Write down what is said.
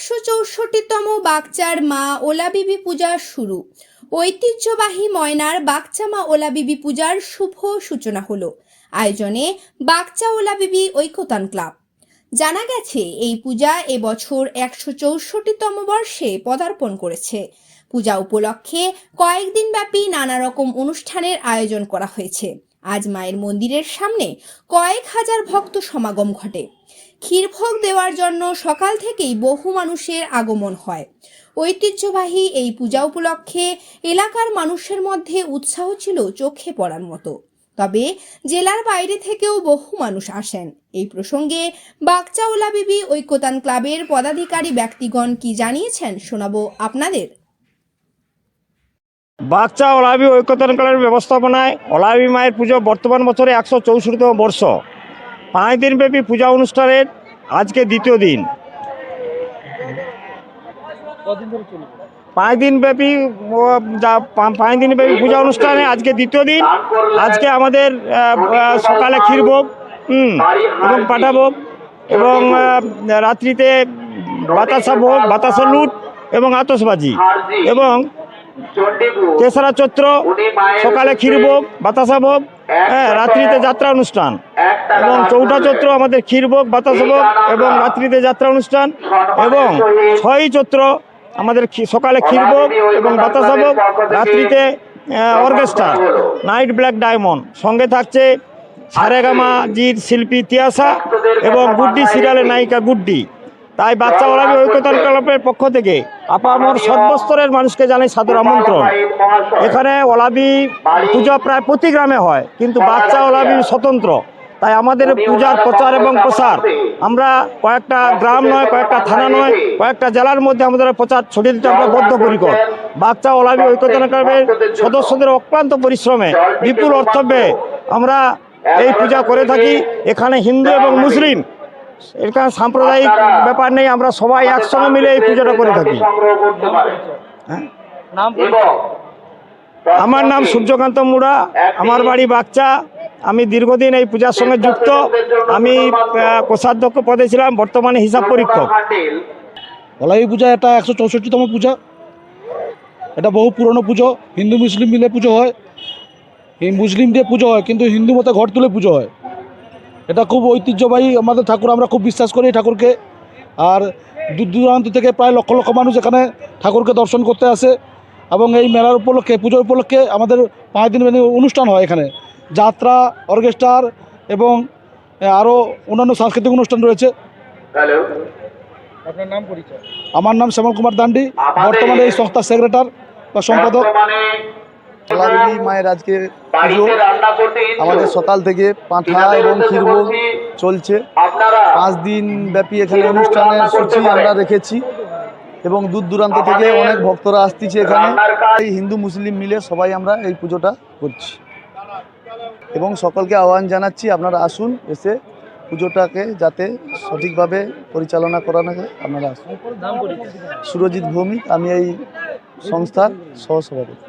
164তম বাগচার মা ওলাবিবি পূজা শুরু। ঐতিহ্যবাহী ময়নার বাগচা মা ওলাবিবি পূজার শুভ সূচনা হলো। আয়োজনে বাগচা ওলাবিবি ঐকতান ক্লাব। জানা গেছে এই পূজা এবছর 164তম বর্ষে পদার্পণ করেছে। পূজা উপলক্ষে কয়েকদিন ব্যাপী নানা রকম অনুষ্ঠানের আয়োজন করা হয়েছে। আজ মায়ের মন্দিরের সামনে কয়েক হাজার ভক্ত সমাগম ঘটে। ক্ষীরভোগ দেওয়ার জন্য সকাল থেকেই বহু মানুষের আগমন হয়। ঐতিহ্যবাহী এই পূজা উপলক্ষে এলাকার মানুষের মধ্যে উৎসাহ ছিল চোখে পড়ার মতো। তবে জেলার বাইরে থেকেও বহু মানুষ আসেন। এই প্রসঙ্গে বাগচা ওলাবিবি ঐকতান ক্লাবের পদাধিকারী ব্যক্তিগণ কি জানিয়েছেন শোনাবো আপনাদের। বাগচা ওলাবি ঐকতান ক্লাবের ব্যবস্থাপনায় ওলাবি মায়ের পুজো বর্তমান বছরে 164তম বর্ষ। 5 দিনব্যাপী পূজা অনুষ্ঠানের আজকে দ্বিতীয় দিন। 5 দিনব্যাপী পূজা অনুষ্ঠানে আজকে দ্বিতীয় দিন। আজকে আমাদের সকালে ক্ষীরভোগ এবং পাঠাভোগ এবং রাত্রিতে বাতাসা ভোগ, বাতাসা লুট এবং আতশবাজি এবং তেসরা চৈত্র সকালে ক্ষীরভোগ, বাতাসা ভোগ, রাত্রিতে যাত্রা অনুষ্ঠান এবং চৌঠা চৈত্র আমাদের ক্ষীরভোগ, বাতাসা ভোগ এবং রাত্রিতে যাত্রা অনুষ্ঠান এবং 6ই চৈত্র আমাদের সকালে ক্ষীরভোগ এবং বাতাসা ভোগ, রাত্রিতে অর্কেস্ট্রা নাইট ব্ল্যাক ডায়মন্ড। সঙ্গে থাকছে সারেগামা জির শিল্পী তিয়াসা এবং গুড্ডি সিরিয়ালের নায়িকা গুড্ডি। তাই বাগচা ওলাবি ঐকতান ক্লাবের পক্ষ থেকে আপামর সর্বস্তরের মানুষকে জানাই সাদর আমন্ত্রণ। এখানে ওলাবি পূজা প্রায় প্রতি গ্রামে হয়, কিন্তু বাগচা ওলাবি স্বতন্ত্র। তাই আমাদের পূজার প্রচার এবং প্রসার আমরা কয়েকটা গ্রাম নয়, কয়েকটা থানা নয়, কয়েকটা জেলার মধ্যে আমাদের প্রচার ছড়িয়ে দিতে আমরা বদ্ধপরিকর। বাগচা ওলাবি ঐকতান ক্লাবের সদস্যদের অক্লান্ত পরিশ্রমে বিপুল অর্থ ব্যয়ে আমরা এই পূজা করে থাকি। এখানে হিন্দু এবং মুসলিম এখানে সাম্প্রদায়িক ব্যাপার নেই, আমরা সবাই একসঙ্গে মিলে এই পূজাটা করে থাকি। আমার নাম সূর্যকান্ত মুড়া, আমার বাড়ি বাগচা। আমি দীর্ঘদিন এই পূজার সঙ্গে যুক্ত। আমি কোষাধ্যক্ষ পদে ছিলাম, বর্তমানে হিসাব পরীক্ষক। ওলাবি পূজা এটা 164তম পূজা। এটা বহু পুরনো পুজো, হিন্দু মুসলিম মিলে পুজো হয়। এই মুসলিম দিয়ে পুজো হয়, কিন্তু হিন্দু মতে ঘর তুলে পুজো হয়। এটা খুব ঐতিহ্যবাহী আমাদের ঠাকুর, আমরা খুব বিশ্বাস করি এই ঠাকুরকে। আর দূর দূরান্ত থেকে প্রায় লক্ষ লক্ষ মানুষ এখানে ঠাকুরকে দর্শন করতে আসে এবং এই মেলার উপলক্ষে, পুজোর উপলক্ষে আমাদের 5 দিন অনুষ্ঠান হয়। এখানে যাত্রা, অর্কেস্ট্রার এবং আরও অন্যান্য সাংস্কৃতিক অনুষ্ঠান রয়েছে। আপনার নাম পরিচয়? আমার নাম শ্যামল কুমার দান্ডি, বর্তমানে এই সংস্থার সেক্রেটারি বা সম্পাদক। ওলাবি মায়ের আজকে পুজো আমাদের সকাল থেকে পাঁঠা এবং ক্ষীরভোগ চলছে। 5 দিন ব্যাপী এখানে অনুষ্ঠানের সূচি আমরা রেখেছি এবং দূর দূরান্ত থেকে অনেক ভক্তরা আসতেছে এখানে। এই হিন্দু মুসলিম মিলে সবাই আমরা এই পুজোটা করছি এবং সকলকে আহ্বান জানাচ্ছি আপনারা আসুন, এসে পুজোটাকে যাতে সঠিকভাবে পরিচালনা করানো যায় আপনারা আসুন। সুরজিৎ ভৌমিক, আমি এই সংস্থার সহসভাপতি।